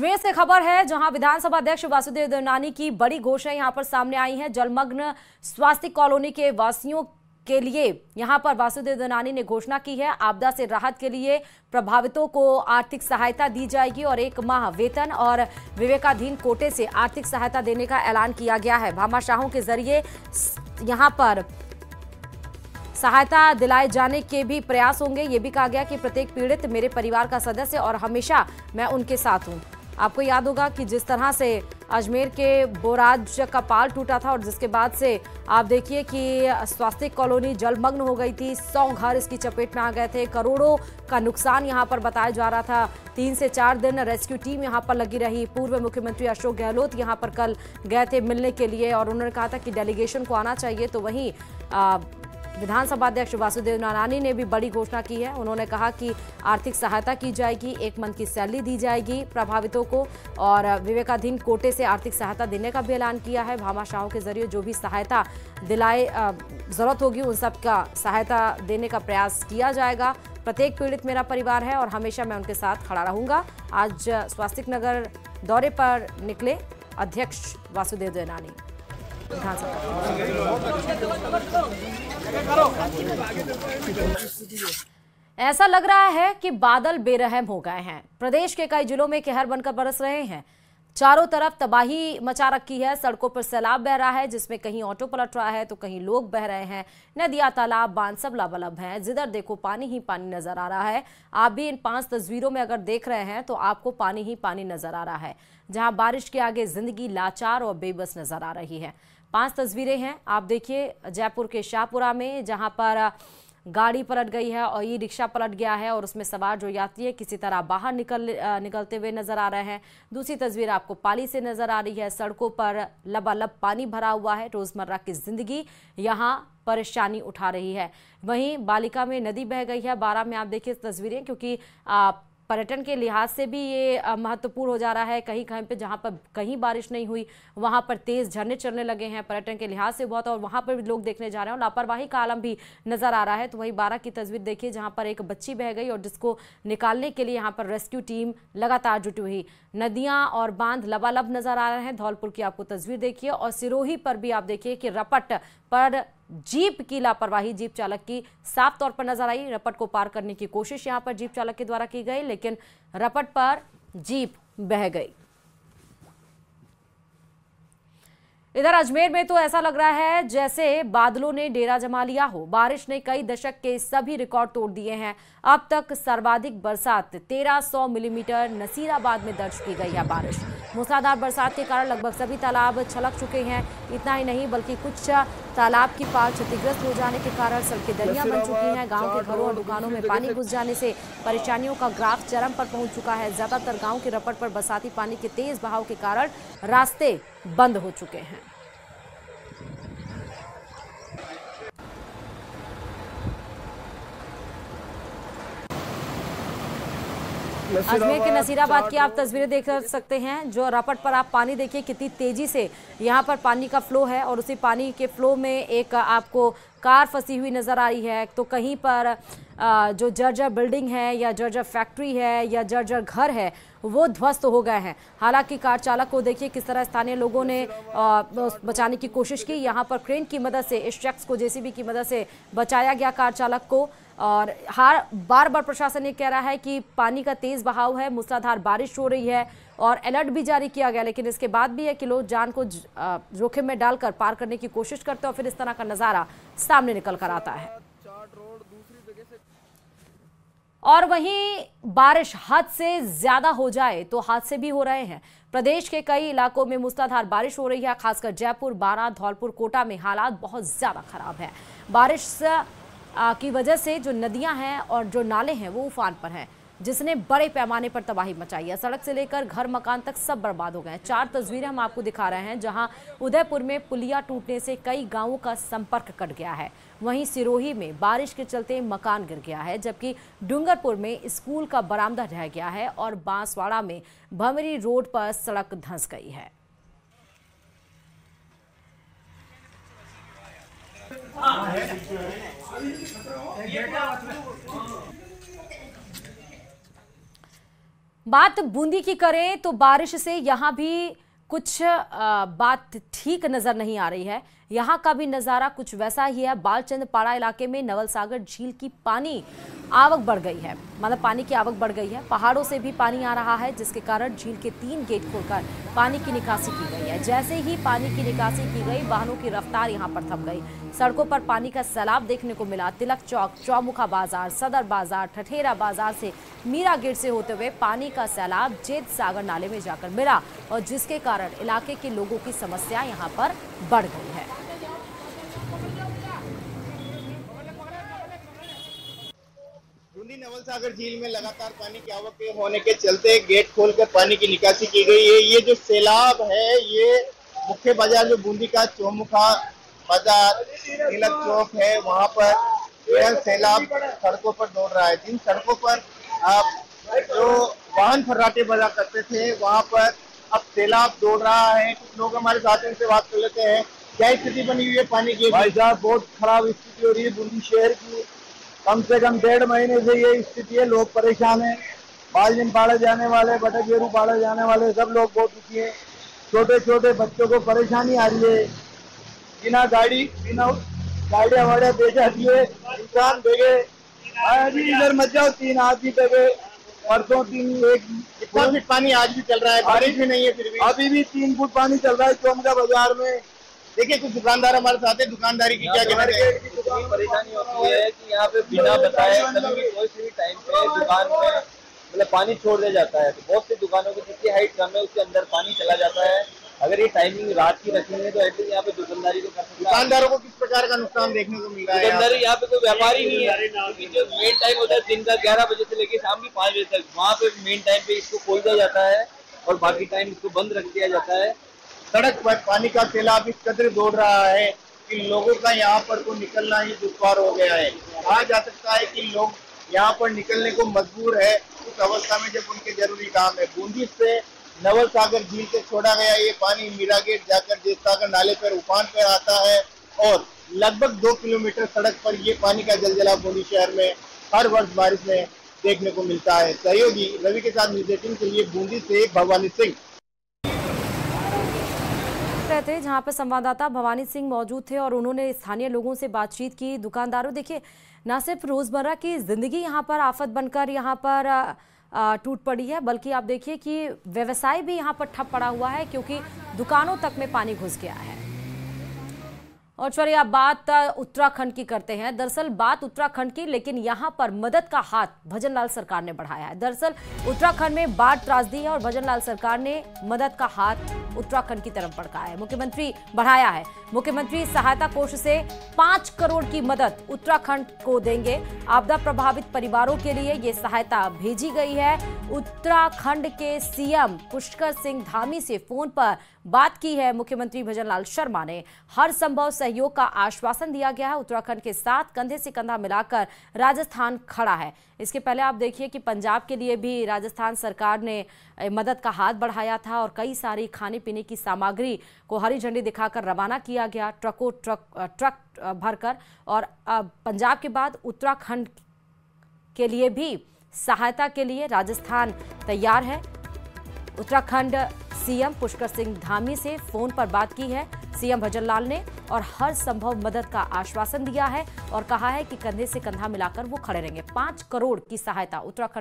अजमेर से खबर है जहां विधानसभा अध्यक्ष वासुदेव देवनानी की बड़ी घोषणा यहां पर सामने आई है। जलमग्न स्वास्थ्य कॉलोनी के वासियों के लिए यहां पर वासुदेव देवनानी ने घोषणा की है। आपदा से राहत के लिए प्रभावितों को आर्थिक सहायता दी जाएगी और 1 माह वेतन और विवेकाधीन कोटे से आर्थिक सहायता देने का ऐलान किया गया है। भामाशाहों के जरिए यहां पर सहायता दिलाए जाने के भी प्रयास होंगे। ये भी कहा गया कि प्रत्येक पीड़ित मेरे परिवार का सदस्य और हमेशा मैं उनके साथ हूं। आपको याद होगा कि जिस तरह से अजमेर के बोराज का पाल टूटा था और जिसके बाद से आप देखिए कि स्वास्थ्य कॉलोनी जलमग्न हो गई थी। 100 घर इसकी चपेट में आ गए थे। करोड़ों का नुकसान यहां पर बताया जा रहा था। 3 से 4 दिन रेस्क्यू टीम यहां पर लगी रही। पूर्व मुख्यमंत्री अशोक गहलोत यहां पर कल गए थे मिलने के लिए और उन्होंने कहा था कि डेलीगेशन को आना चाहिए। तो वहीं विधानसभा अध्यक्ष वासुदेव देवनानी ने भी बड़ी घोषणा की है। उन्होंने कहा कि आर्थिक सहायता की जाएगी, 1 मंथ की सैलरी दी जाएगी प्रभावितों को और विवेकाधीन कोटे से आर्थिक सहायता देने का भी ऐलान किया है। भामाशाहों के जरिए जो भी सहायता दिलाए जरूरत होगी उन सब का सहायता देने का प्रयास किया जाएगा। प्रत्येक पीड़ित मेरा परिवार है और हमेशा मैं उनके साथ खड़ा रहूंगा। आज स्वास्तिक नगर दौरे पर निकले अध्यक्ष वासुदेव देवनानी। ऐसा लग रहा है कि बादल बेरहम हो गए हैं। प्रदेश के कई जिलों में कहर बनकर बरस रहे हैं। चारों तरफ तबाही मचा रखी है। सड़कों पर सैलाब बह रहा है जिसमें कहीं ऑटो पलट रहा है तो कहीं लोग बह रहे हैं। नदियां, तालाब, बांध सब लबालब हैं। जिधर देखो पानी ही पानी नजर आ रहा है। आप भी इन 5 तस्वीरों में अगर देख रहे हैं तो आपको पानी ही पानी नजर आ रहा है। जहां बारिश के आगे जिंदगी लाचार और बेबस नजर आ रही है। 5 तस्वीरें हैं। आप देखिए जयपुर के शाहपुरा में जहां पर गाड़ी पलट गई है और ई रिक्शा पलट गया है और उसमें सवार जो यात्री है किसी तरह बाहर निकलते हुए नजर आ रहे हैं। दूसरी तस्वीर आपको पाली से नजर आ रही है। सड़कों पर लबालब पानी भरा हुआ है। रोजमर्रा की जिंदगी यहां परेशानी उठा रही है। वहीं बालिका में नदी बह गई है। 12 में आप देखिए तस्वीरें, क्योंकि पर्यटन के लिहाज से भी ये महत्वपूर्ण हो जा रहा है। कहीं कहीं पे जहां पर कहीं बारिश नहीं हुई वहां पर तेज झरने चलने लगे हैं। पर्यटन के लिहाज से बहुत और वहां पर भी लोग देखने जा रहे हैं और लापरवाही का आलम भी नजर आ रहा है। तो वही 12 की तस्वीर देखिए जहां पर एक बच्ची बह गई और जिसको निकालने के लिए यहां पर रेस्क्यू टीम लगातार जुटी हुई। नदियां और बांध लबालब नजर आ रहे हैं। धौलपुर की आपको तस्वीर देखिए और सिरोही पर भी आप देखिए कि रपट पर जीप की लापरवाही जीप चालक की साफ तौर पर नजर आई। रपट को पार करने की कोशिश यहां पर जीप चालक के द्वारा की गई लेकिन रपट पर जीप बह गई। इधर अजमेर में तो ऐसा लग रहा है जैसे बादलों ने डेरा जमा लिया हो। बारिश ने कई दशक के सभी रिकॉर्ड तोड़ दिए हैं। अब तक सर्वाधिक बरसात 1300 मिलीमीटर नसीराबाद में दर्ज की गई है बारिश। मूसलाधार बरसात के कारण लगभग सभी तालाब छलक चुके हैं। इतना ही नहीं बल्कि कुछ तालाब की पाल क्षतिग्रस्त हो जाने के कारण सड़कें दरिया बन चुकी हैं। गांव के घरों और दुकानों में पानी घुस जाने से परेशानियों का ग्राफ चरम पर पहुंच चुका है। ज्यादातर गांव के रपट पर बरसाती पानी के तेज बहाव के कारण रास्ते बंद हो चुके हैं। अजमेर के नसीराबाद की आप तस्वीरें देख सकते हैं। जो रपट पर आप पानी देखिए कितनी तेजी से यहाँ पर पानी का फ्लो है और उसी पानी के फ्लो में एक आपको कार फंसी हुई नजर आ रही है। तो कहीं पर जो जर्जर बिल्डिंग है या जर्जर फैक्ट्री है या जर्जर घर है वो ध्वस्त हो गए हैं। हालांकि कार चालक को देखिए किस तरह स्थानीय लोगों ने बचाने की कोशिश की। यहाँ पर क्रेन की मदद से इस शख्स को जेसीबी की मदद से बचाया गया कार चालक को। और बार बार प्रशासन ये कह रहा है कि पानी का तेज बहाव है, मूसलाधार बारिश हो रही है और अलर्ट भी जारी किया गया, लेकिन इसके बाद भी है कि लोग जान को जोखिम में डालकर पार करने की कोशिश करते हैं और फिर इस तरह का नजारा सामने निकल कर आता है। और वहीं बारिश हद से ज्यादा हो जाए तो हादसे भी हो रहे हैं। प्रदेश के कई इलाकों में मूसलाधार बारिश हो रही है। खासकर जयपुर, बारां, धौलपुर, कोटा में हालात बहुत ज्यादा खराब है। बारिश की वजह से जो नदियां हैं और जो नाले हैं वो उफान पर हैं, जिसने बड़े पैमाने पर तबाही मचाई है। सड़क से लेकर घर मकान तक सब बर्बाद हो गए हैं। 4 तस्वीरें हम आपको दिखा रहे हैं जहां उदयपुर में पुलिया टूटने से कई गांवों का संपर्क कट गया है। वहीं सिरोही में बारिश के चलते मकान गिर गया है, जबकि डूंगरपुर में स्कूल का बरामदा ढह गया है और बांसवाड़ा में भंवरी रोड पर सड़क धंस गई है। बात बूंदी की करें तो बारिश से यहाँ भी कुछ बात ठीक नजर नहीं आ रही है। यहाँ का भी नजारा कुछ वैसा ही है। बालचंद पाड़ा इलाके में नवल सागर झील की पानी आवक बढ़ गई है, मतलब पानी की आवक बढ़ गई है। पहाड़ों से भी पानी आ रहा है, जिसके कारण झील के 3 गेट खोलकर पानी की निकासी की गई है। जैसे ही पानी की निकासी की गई, वाहनों की रफ्तार यहाँ पर थम गई। सड़कों पर पानी का सैलाब देखने को मिला। तिलक चौक, चौमुखा बाजार, सदर बाजार, ठठेरा बाजार से मीरा गेट से होते हुए पानी का सैलाब जेत सागर नाले में जाकर मिला, और जिसके कारण इलाके के लोगों की समस्या यहाँ पर बढ़ गई है। बूंदी नवल सागर झील में लगातार पानी की आवक के होने के चलते गेट खोलकर पानी की निकासी की गई है। ये जो सैलाब है, ये मुख्य बाजार जो बूंदी का चौमुखा बाजार, तिलक चौक है, वहां पर यह सैलाब सड़कों पर दौड़ रहा है। जिन सड़कों पर आप जो वाहन फर्राटे बजा करते थे, वहां पर अब सैलाब दौड़ रहा है। कुछ लोग हमारे साथ उनसे बात कर लेते हैं। क्या स्थिति बनी हुई है पानी की? भाई साहब, बहुत खराब स्थिति हो रही है बूंदी शहर की। कम से कम 1.5 महीने से ये स्थिति है। लोग परेशान हैं। बालजन पाड़े जाने वाले, बटकेरू पाड़े जाने वाले सब लोग बहुत दुखी हैं। छोटे छोटे बच्चों को परेशानी आ रही है। बिना गाड़ियां वाड़ियां दे जाती है, इंसान देगे अभी इधर मत जाओ। 3 आदमी देगे, परसों 1 कितना फीट पानी आज भी चल रहा है? बारिश भी नहीं है, फिर भी अभी भी 3 फुट पानी चल रहा है चौमुखा बाजार में। देखिए, कुछ दुकानदार हमारे साथ है। दुकानदारी की क्या कहना है? इतनी परेशानी होती है कि यहाँ पे बिना बताए कभी भी कोई सी भी टाइम पे दुकान में मतलब पानी छोड़ दिया जाता है। तो बहुत सी दुकानों की जितनी हाइट कम है उसके अंदर पानी चला जाता है। अगर ये टाइमिंग रात की रखेंगे तो एटलीस्ट यहाँ पे दुकानदारी को कर सकते हैं। दुकानदारों को किस प्रकार का नुकसान देखने को मिल रहा है? दुकानदारी यहाँ पे कोई व्यापारी नहीं है, क्योंकि जो मेन टाइम होता है दिन का 11 बजे से लेकर शाम की 5 बजे तक, वहाँ पे मेन टाइम पे इसको खोल दिया जाता है और बाकी टाइम इसको बंद रख दिया जाता है। सड़क पर पानी का सैलाब इस कदर दौड़ रहा है कि लोगों का यहाँ पर को निकलना ही दुश्वार हो गया है। कहा जा सकता है कि लोग यहाँ पर निकलने को मजबूर है उस अवस्था में जब उनके जरूरी काम है। बूंदी से नवल सागर झील से छोड़ा गया ये पानी मीरा गेट जाकर जेत सागर नाले पर उफान पर आता है, और लगभग 2 किलोमीटर सड़क पर ये पानी का जलजला बूंदी शहर में हर वर्ष बारिश में देखने को मिलता है। सहयोगी रवि के साथ न्यूज़ 18 के लिए बूंदी से भवानी सिंह। थे जहां पर संवाददाता भवानी सिंह मौजूद थे और उन्होंने स्थानीय लोगों से बातचीत की। दुकानदारों, देखिए, ना सिर्फ रोजमर्रा की जिंदगी यहां पर आफत बनकर यहां पर टूट पड़ी है, बल्कि आप देखिए कि व्यवसाय भी यहां पर ठप पड़ा हुआ है, क्योंकि दुकानों तक में पानी घुस गया है। और चलिए अब बात उत्तराखंड की करते हैं। दरअसल बात उत्तराखंड की, लेकिन यहां पर मदद का हाथ भजनलाल सरकार ने बढ़ाया है। दरअसल उत्तराखंड में बाढ़ त्रासदी है और भजनलाल सरकार ने मदद का हाथ उत्तराखंड की तरफ बढ़ाया है। मुख्यमंत्री सहायता कोष से 5 करोड़ की मदद उत्तराखंड को देंगे। आपदा प्रभावित परिवारों के लिए ये सहायता भेजी गई है। उत्तराखंड के सीएम पुष्कर सिंह धामी से फोन पर बात की है मुख्यमंत्री भजनलाल शर्मा ने। हर संभव सहयोग का आश्वासन दिया गया है। उत्तराखंड के साथ कंधे से कंधा मिलाकर राजस्थान खड़ा है। इसके पहले आप देखिए कि पंजाब के लिए भी राजस्थान सरकार ने मदद का हाथ बढ़ाया था और कई सारी खाने पीने की सामग्री को हरी झंडी दिखाकर रवाना किया गया, ट्रक भरकर। और पंजाब के बाद उत्तराखंड के लिए भी सहायता के लिए राजस्थान तैयार है। उत्तराखंड सीएम पुष्कर सिंह धामी से फोन पर बात की है सीएम भजनलाल ने और हर संभव मदद का आश्वासन दिया है और कहा है कि कंधे से कंधा मिलाकर वो खड़े रहेंगे। 5 करोड़ की सहायता उत्तराखंड